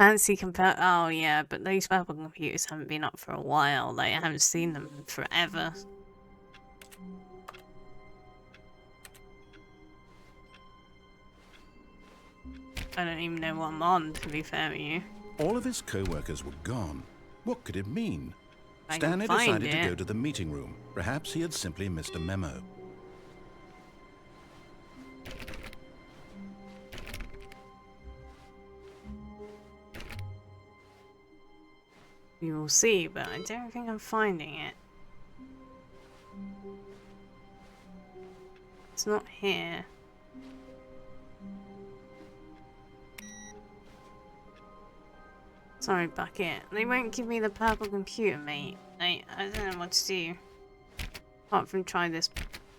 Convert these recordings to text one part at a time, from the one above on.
Fancy compare. Oh yeah, but those purple computers haven't been up for a while. Like, I haven't seen them in forever. I don't even know what I'm on, to be fair with you. All of his co-workers were gone. What could it mean? I Stanley can find decided to it. go to the meeting room. Perhaps he had simply missed a memo. We will see, but I don't think I'm finding it. It's not here. Sorry, Bucket. They won't give me the purple computer, mate. I don't know what to do. Apart from try this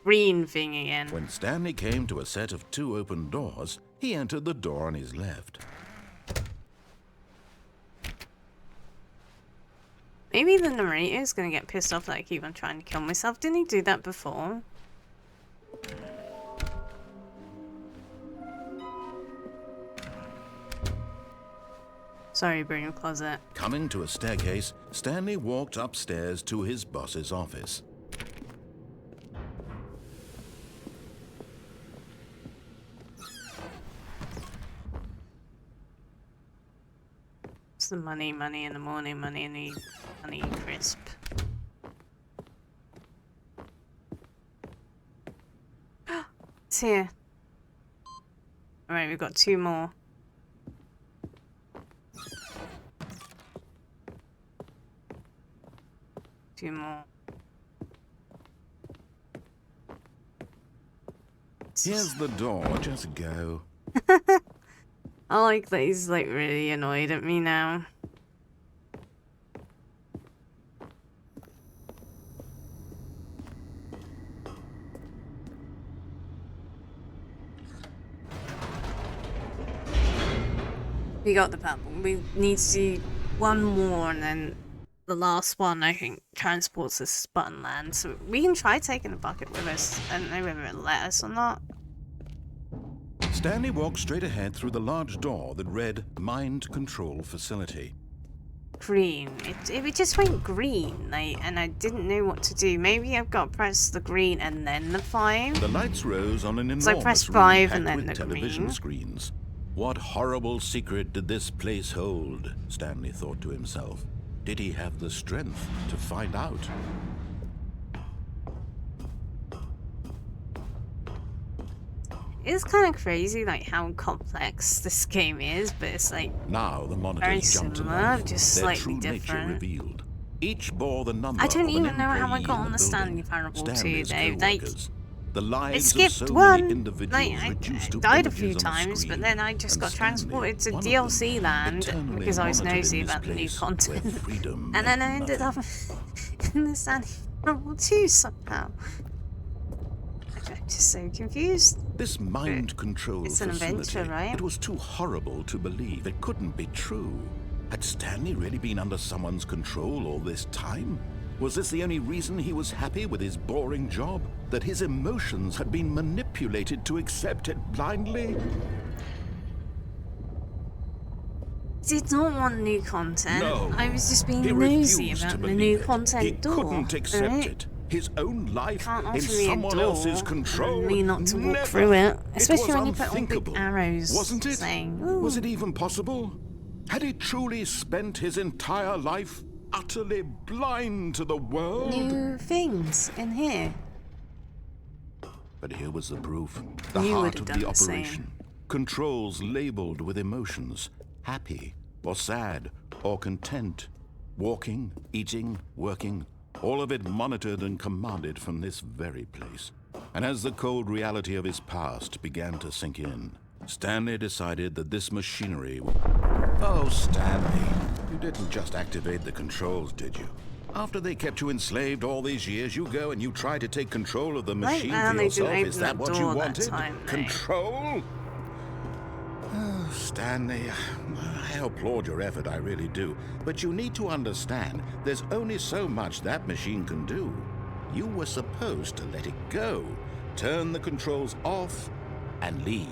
green thing again. When Stanley came to a set of 2 open doors, he entered the door on his left. Maybe the narrator's gonna get pissed off that I keep on trying to kill myself. Didn't he do that before? Sorry, broom closet. Coming to a staircase, Stanley walked upstairs to his boss's office. It's the money in the morning, money in the honey crisp. It's here. Alright, we've got 2 more. Two more. Here's the door, just go. I like that he's like really annoyed at me now. We got the purple. We need to do 1 more and then the last one, I think, transports us to Button Land. So we can try taking the bucket with us. I don't know whether it'll let us or not. Stanley walked straight ahead through the large door that read Mind Control Facility. Green. It just went green, like, and I didn't know what to do. Maybe I've got to press the green and then the 5. The lights rose on an enormous So I pressed room 5 packed and then with the television green. screens. What horrible secret did this place hold? Stanley thought to himself. Did he have the strength to find out? It's kind of crazy, like, how complex this game is, but it's like Now the very monitors jumped to similar, life, just their slightly true nature different. revealed. Each bore the number I don't of an even know how I employee got in on the building. Stanley Parable 2, Stanley's though. Like, co-workers. The I lives of skipped so 1. many individuals Like, I reduced to died a few images on times, screen, but then I just and got Stanley, transported to one of DLC them, land eternally because I was monitored in nosy this about the new place where content. freedom And then I meant ended up in the Stanley Parable 2 somehow. I'm just so confused. This mind control It's an facility, adventure, right? it was too horrible to believe. It couldn't be true. Had Stanley really been under someone's control all this time? Was this the only reason he was happy with his boring job? That his emotions had been manipulated to accept it blindly? Did not want new content. No. I was just being He nosy refused to about the believe new it. content He door. couldn't accept right? it. His own life Can't in offer me a someone door else's control. and me not to walk Never. through it, It especially was when you put all big unthinkable, arrows. wasn't it? Saying, Was it even possible? Had he truly spent his entire life utterly blind to the world? new things in here. But here was the proof. The You heart would have of done the the same. operation. Controls labeled with emotions. Happy or sad or content. Walking, eating, working. All of it monitored and commanded from this very place. And as the cold reality of his past began to sink in, Stanley decided that this machinery... Oh, Stanley, you didn't just activate the controls, did you? After they kept you enslaved all these years, you go and you try to take control of the machine man, for they didn't yourself. open Is that that what you door that wanted? time, mate. Control? Oh, Stanley, I applaud your effort, I really do. But you need to understand, there's only so much that machine can do. You were supposed to let it go, turn the controls off, and leave.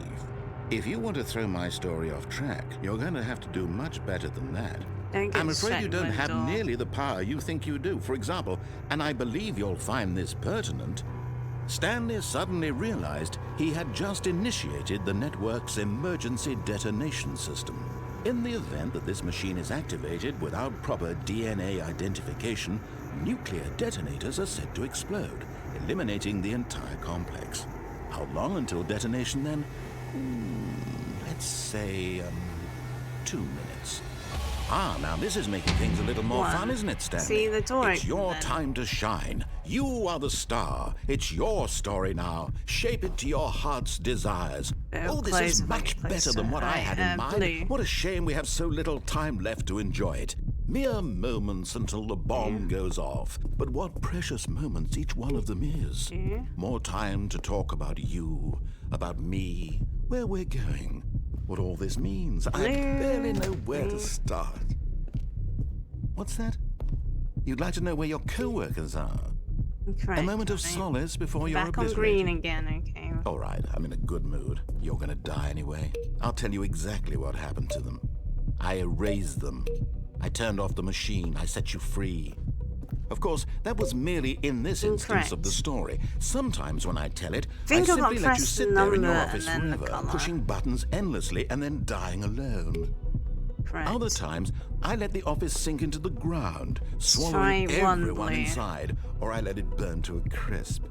If you want to throw my story off track, you're going to have to do much better than that. Don't get I'm afraid you distracted don't by the have door. nearly the power you think you do. For example, and I believe you'll find this pertinent, Stanley suddenly realized he had just initiated the network's emergency detonation system. In the event that this machine is activated without proper DNA identification, nuclear detonators are said to explode, eliminating the entire complex. How long until detonation then? Let's say, 2 minutes. Ah, now this is making things a little more fun, isn't it, Stanley? See, the door It's your open then. time to shine. You are the star. It's your story now. Shape it to your heart's desires. Oh, This close is it, much close better it. than what I Right, had in mind. blue. What a shame we have so little time left to enjoy it. Mere moments until the bomb goes off. But what precious moments each one of them is. More time to talk about you, about me, where we're going, what all this means. I barely know where to start. What's that? You'd like to know where your co-workers are? Correct, A moment of right. solace before you're Back on obliterated. green again, okay. All right, I'm in a good mood. You're gonna die anyway. I'll tell you exactly what happened to them. I erased them. I turned off the machine. I set you free. Of course, that was merely in this instance of the story. Sometimes when I tell it, I Think I got simply let you pressed sit there in your number office and then the forever, colour. pushing buttons endlessly and then dying alone. Correct. Other times, I let the office sink into the ground, swallowing Try one everyone blue. inside, or I let it burn to a crisp.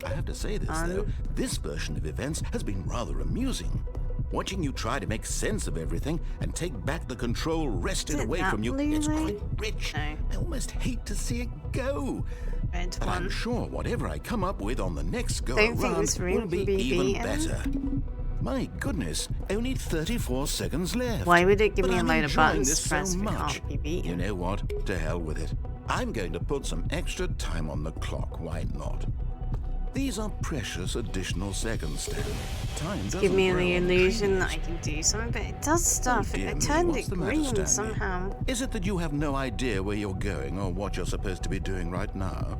I have to say this, though, this version of events has been rather amusing. Watching you try to make sense of everything and take back the control wrested Is it away that from you, blue, it's though? quite rich. No. I almost hate to see it go. Red But I'm one. sure whatever I come up with on the next go Don't think around this room will be can be even beaten. better. My goodness, only 34 seconds left. Why would it give But me a I'm load of enjoying buttons this to press so if it much. can't be beaten? You know what? To hell with it. I'm going to put some extra time on the clock. Why not? These are precious additional seconds, Stanley. Time doesn't Give me grow the on the illusion that trees. I can do something, but it does stuff. Dear It me, turned what's it the matter, green Stanley? somehow. Is it that you have no idea where you're going or what you're supposed to be doing right now?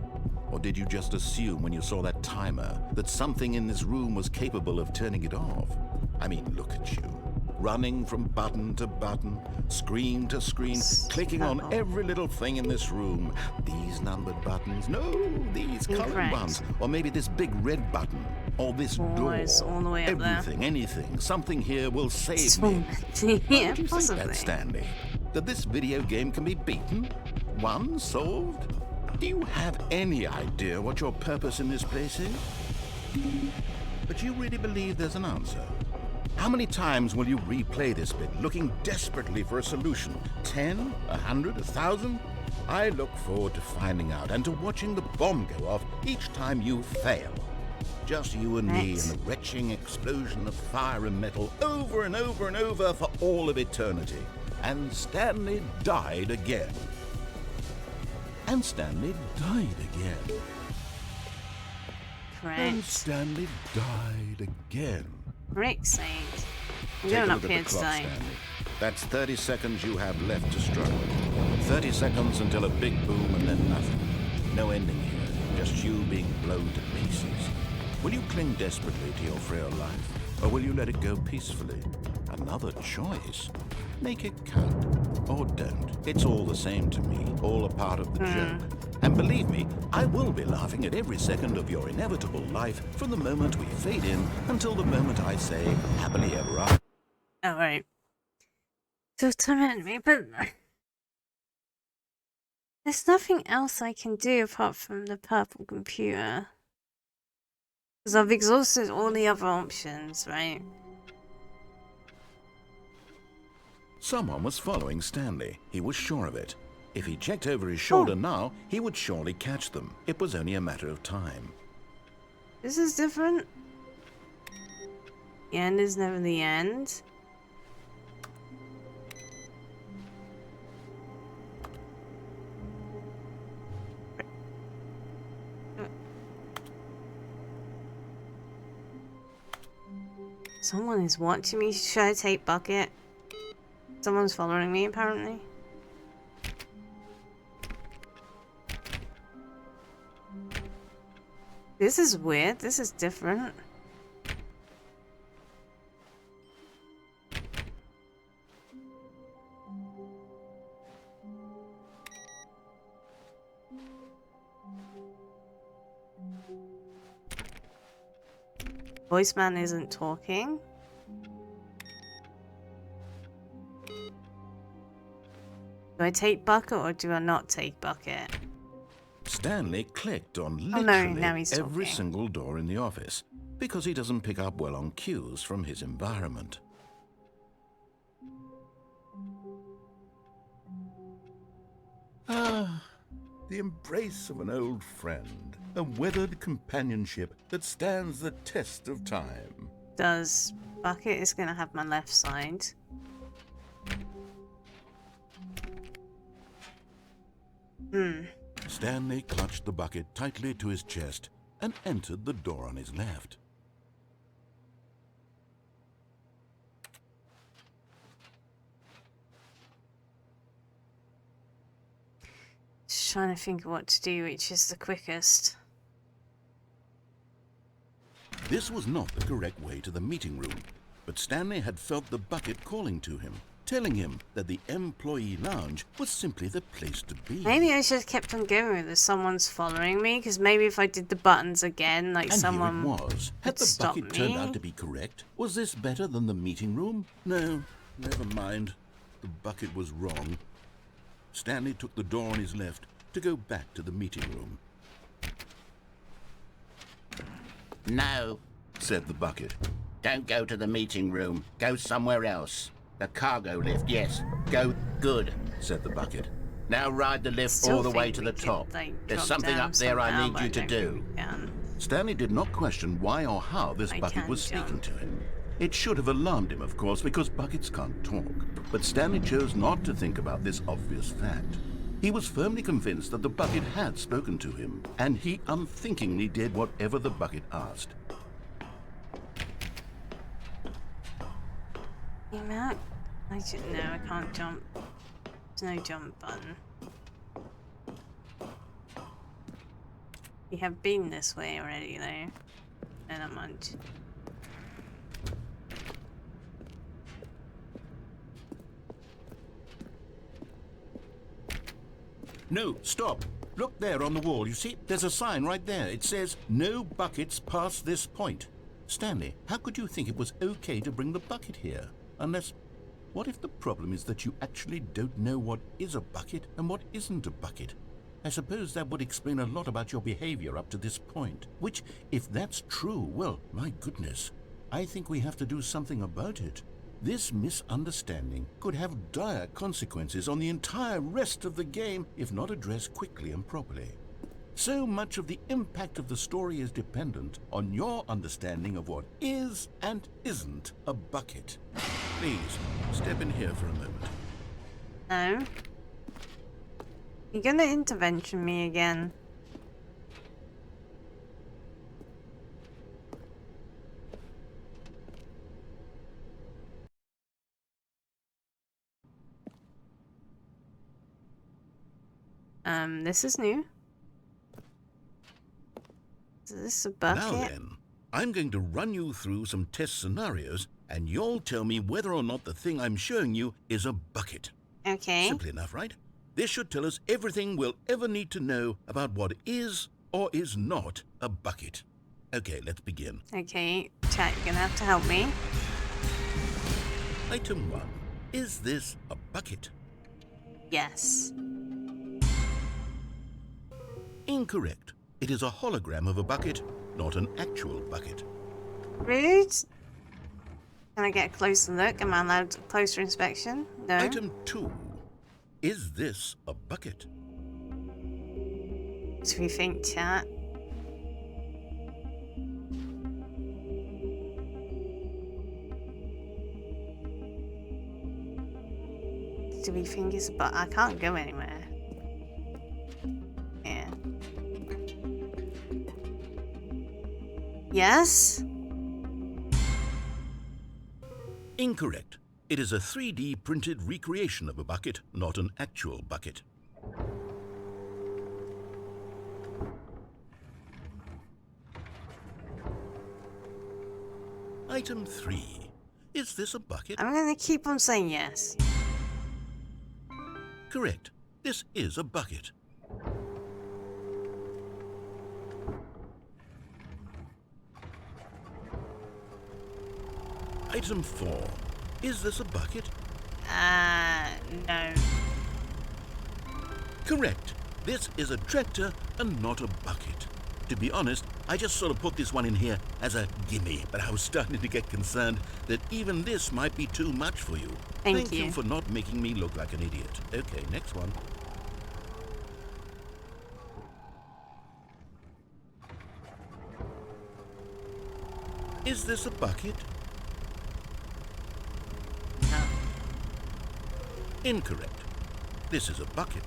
Or did you just assume when you saw that timer that something in this room was capable of turning it off? I mean, look at you. Running from button to button, screen to screen, clicking on every little thing in this room. These numbered buttons, no, these colored Incorrect. ones. Or maybe this big red button, or this door. It's all the way up there. Everything, anything, something here will save me. Yeah, Why do you think possibly. that, Stanley? That this video game can be beaten? Won? Solved? Do you have any idea what your purpose in this place is? But you really believe there's an answer? How many times will you replay this bit, looking desperately for a solution? 10? 100? 1,000? I look forward to finding out and to watching the bomb go off each time you fail. Just you and me Right. and the retching explosion of fire and metal over and over and over for all of eternity. And Stanley died again. And Stanley died again. And Correct. Stanley died again. Rick's sake. I'm Take going a up look here at the clock, today. Stanley. That's 30 seconds you have left to struggle. 30 seconds until a big boom and then nothing. No ending here, just you being blown to pieces. Will you cling desperately to your frail life, or will you let it go peacefully? Another choice. Make it count, or don't. It's all the same to me, all a part of the joke. And believe me, I will be laughing at every second of your inevitable life from the moment we fade in until the moment I say, happily ever after. Alright. So torment me, but there's nothing else I can do apart from the purple computer. Because I've exhausted all the other options, right? Someone was following Stanley. He was sure of it. If he checked over his shoulder now, he would surely catch them. It was only a matter of time. This is different. The end is never the end. Someone is watching me. Should I take bucket? Someone's following me, apparently. This is weird. This is different. Voice man isn't talking. Do I take bucket or do I not take bucket? Stanley clicked on Oh no, literally now he's every talking. single door in the office because he doesn't pick up well on cues from his environment. Ah, the embrace of an old friend, a weathered companionship that stands the test of time. Does bucket is gonna have my left side. Stanley clutched the bucket tightly to his chest and entered the door on his left. Just trying to think of what to do, which is the quickest. This was not the correct way to the meeting room, but Stanley had felt the bucket calling to him, telling him that the employee lounge was simply the place to be. Maybe I should have kept on going with this. Someone's following me, because maybe if I did the buttons again, like And someone here it was. Had would the stop bucket me. turned out to be correct? Was this better than the meeting room? No, never mind. The bucket was wrong. Stanley took the door on his left to go back to the meeting room. No, Said the bucket. don't go to the meeting room. Go somewhere else. The cargo lift, yes. Go good. Said the bucket. Now ride the lift Still all the way think to we the could, top. like, There's drop something down up there I somehow, need but you to don't think do. we can. Stanley did not question why or how this I bucket can was speaking jump. to him. It should have alarmed him, of course, because buckets can't talk. But Stanley chose not to think about this obvious fact. He was firmly convinced that the bucket had spoken to him, and he unthinkingly did whatever the bucket asked. You know, I should know. I can't jump. There's no jump button. We have been this way already, though. No, not much. No, stop. Look there on the wall. You see, there's a sign right there. It says, "No buckets past this point." Stanley, how could you think it was okay to bring the bucket here? Unless, what if the problem is that you actually don't know what is a bucket and what isn't a bucket? I suppose that would explain a lot about your behavior up to this point. Which, if that's true, well, my goodness, I think we have to do something about it. This misunderstanding could have dire consequences on the entire rest of the game if not addressed quickly and properly. So much of the impact of the story is dependent on your understanding of what is and isn't a bucket. Please, step in here for a moment. No. You're gonna intervention me again. This is new. Is this a bucket? Now then, I'm going to run you through some test scenarios, and you'll tell me whether or not the thing I'm showing you is a bucket. Okay. Simple enough, right? This should tell us everything we'll ever need to know about what is or is not a bucket. Okay, let's begin. Okay, chat, you're gonna have to help me. Item 1. Is this a bucket? Yes. Incorrect. It is a hologram of a bucket, not an actual bucket. Rude. Can I get a closer look? Am I allowed a closer inspection? No. Item 2. Is this a bucket? What do we think, chat? Do we think it's a bucket? I can't go anywhere. Yeah. Yes? Incorrect. It is a 3D printed recreation of a bucket, not an actual bucket. Item 3. Is this a bucket? I'm gonna keep on saying yes. Correct. This is a bucket. Item 4. Is this a bucket? No. Correct. This is a tractor and not a bucket. To be honest, I just sort of put this one in here as a gimme, but I was starting to get concerned that even this might be too much for you. Thank you. you for not making me look like an idiot. Okay, next one. Is this a bucket? No. Incorrect. This is a bucket.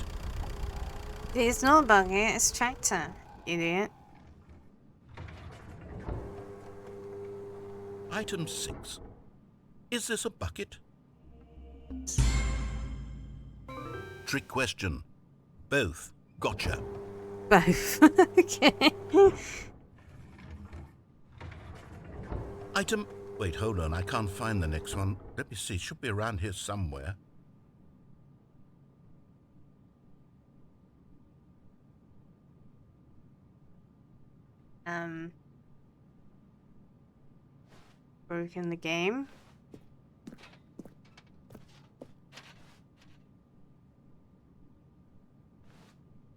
It's not a bucket, it's a tractor, idiot. Item 6. Is this a bucket? Trick question. Both. Gotcha. Both. Okay. Item... Wait, hold on. I can't find the next one. Let me see. It should be around here somewhere. Broken the game.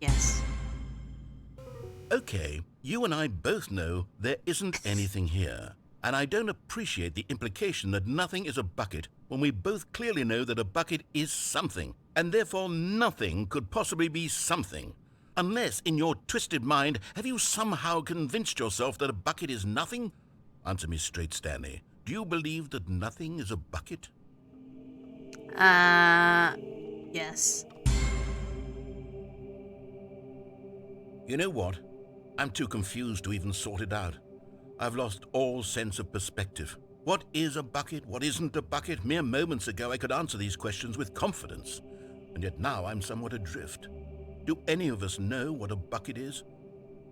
Yes. Okay, you and I both know there isn't anything here. And I don't appreciate the implication that nothing is a bucket when we both clearly know that a bucket is something, and therefore nothing could possibly be something. Unless, in your twisted mind, have you somehow convinced yourself that a bucket is nothing? Answer me straight, Stanley. Do you believe that nothing is a bucket? Yes. You know what? I'm too confused to even sort it out. I've lost all sense of perspective. What is a bucket? What isn't a bucket? Mere moments ago I could answer these questions with confidence. And yet now I'm somewhat adrift. Do any of us know what a bucket is?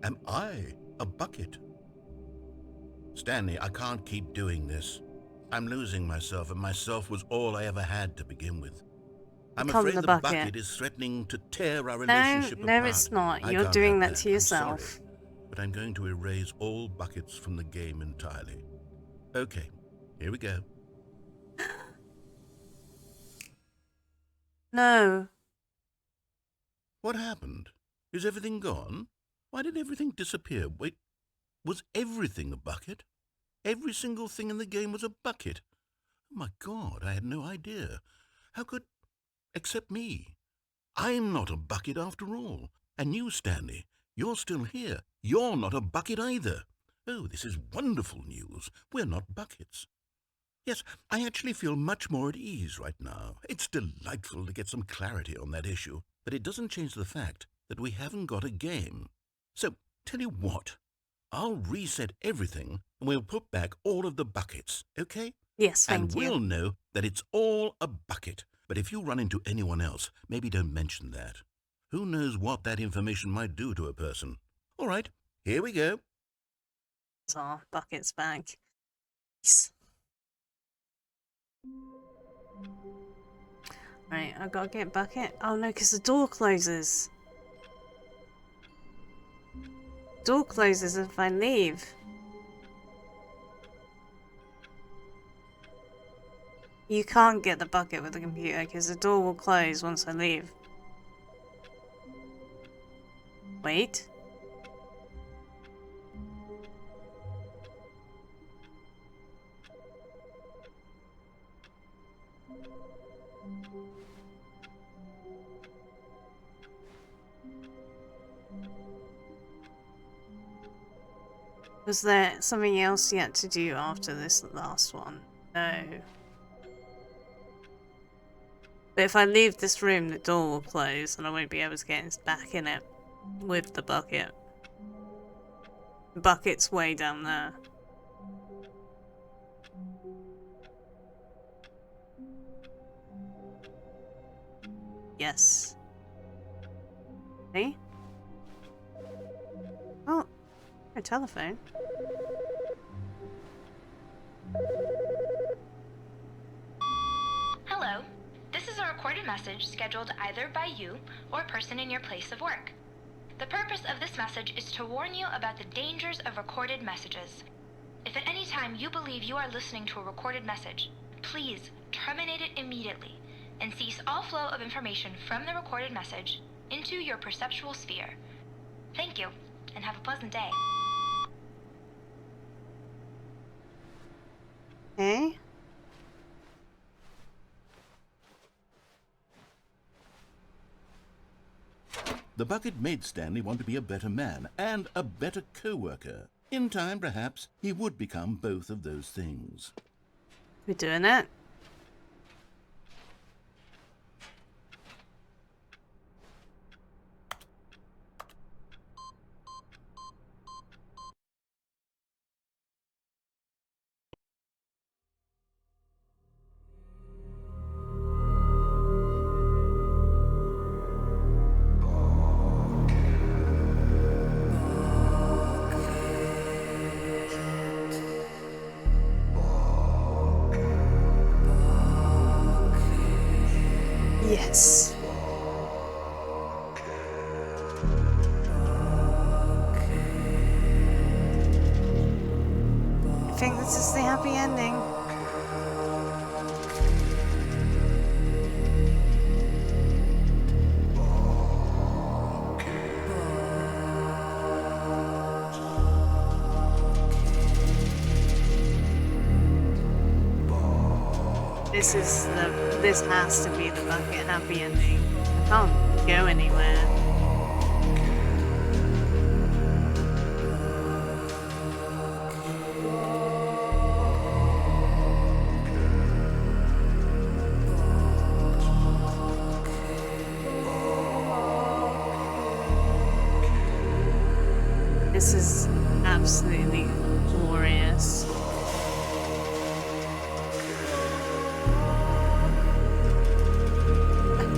Am I a bucket? Stanley, I can't keep doing this. I'm losing myself, and myself was all I ever had to begin with. I'm Become afraid the the bucket. bucket is threatening to tear our relationship apart. No, it's not. I You're can't doing have that to I'm yourself. sorry, but I'm going to erase all buckets from the game entirely. Okay, here we go. No. What happened? Is everything gone? Why did everything disappear? Wait, was everything a bucket? Every single thing in the game was a bucket. Oh my God, I had no idea. How could... except me. I'm not a bucket after all. And you, Stanley, you're still here. You're not a bucket either. Oh, this is wonderful news. We're not buckets. Yes, I actually feel much more at ease right now. It's delightful to get some clarity on that issue, but it doesn't change the fact that we haven't got a game. So, tell you what, I'll reset everything and we'll put back all of the buckets, okay? Yes, thank And you. we'll know that it's all a bucket. But if you run into anyone else, maybe don't mention that. Who knows what that information might do to a person? All right, here we go. Oh, buckets back. Yes. Right, I gotta get bucket. Oh no, because the door closes. Door closes if I leave. You can't get the bucket with the computer because the door will close once I leave. Wait. Was there something else yet to do after this last one? No. But if I leave this room, the door will close and I won't be able to get back in it with the bucket. The bucket's way down there. Yes. See? Oh, a telephone. Hello. This is a recorded message scheduled either by you or a person in your place of work. The purpose of this message is to warn you about the dangers of recorded messages. If at any time you believe you are listening to a recorded message, please terminate it immediately and cease all flow of information from the recorded message into your perceptual sphere. Thank you, and have a pleasant day. Okay. The bucket made Stanley want to be a better man and a better co-worker. In time, perhaps, he would become both of those things. We're doing it. Yes. I think this is the happy ending. This has to be the bucket happy ending. I can't go anywhere. This is absolutely glorious.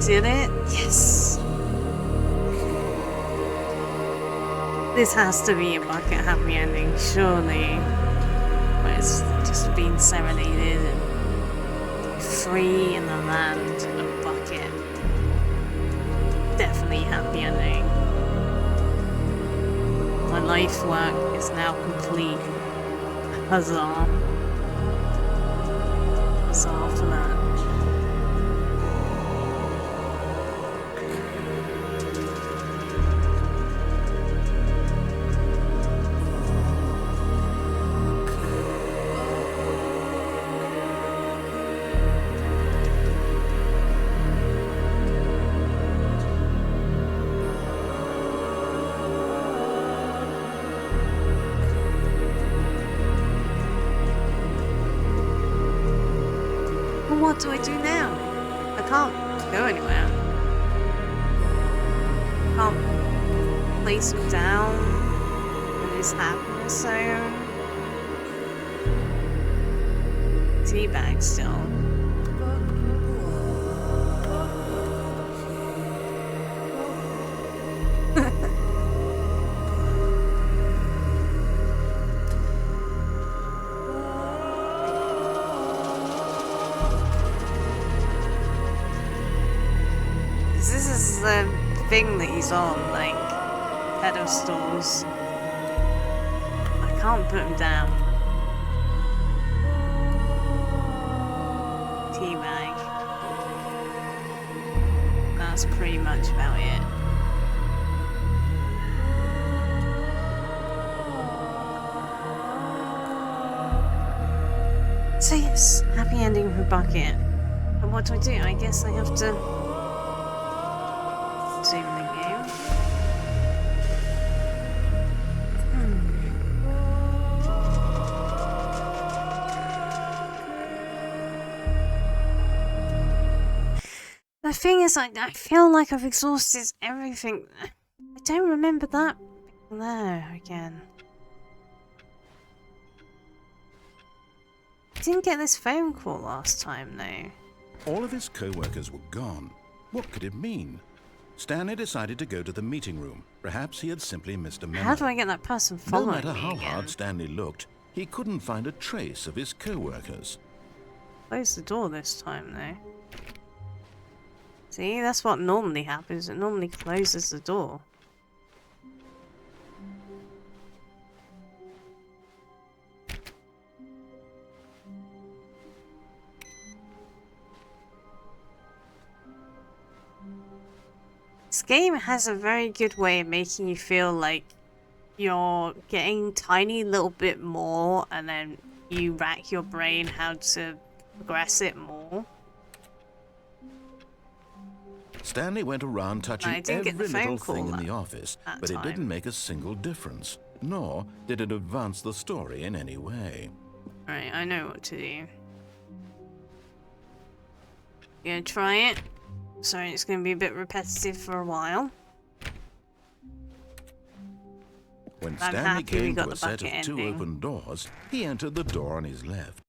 Did it? Yes. This has to be a bucket happy ending, surely. Where it's just been serenaded and free in the land of bucket. Definitely happy ending. My life work is now complete. Huzzah. Huzzah for that. What do I do now? I can't go anywhere. Can't place him down in his happiness zone. Teabag still. This is the thing that he's on, like pedestals. I can't put him down. Teabag. That's pretty much about it. So yes, happy ending for Bucket. And what do? I guess I have to zoom the game. The thing is, I feel like I've exhausted everything. I don't remember that being there again. I didn't get this phone call last time, though. All of his co-workers were gone. What could it mean? Stanley decided to go to the meeting room. Perhaps he had simply missed a memo. How do I get that person No following matter me how again? hard Stanley looked, he couldn't find a trace of his co-workers. Close the door this time, though. See, that's what normally happens. It normally closes the door. This game has a very good way of making you feel like you're getting tiny little bit more, and then you rack your brain how to progress it more. Stanley went around touching I didn't get the every phone little thing call in the office, that but it time. didn't make a single difference, nor did it advance the story in any way. Alright, I know what to do. You gonna try it? Sorry, it's gonna be a bit repetitive for a while. When I'm Stanley happy we came got to the a set of bucket two ending. open doors, he entered the door on his left.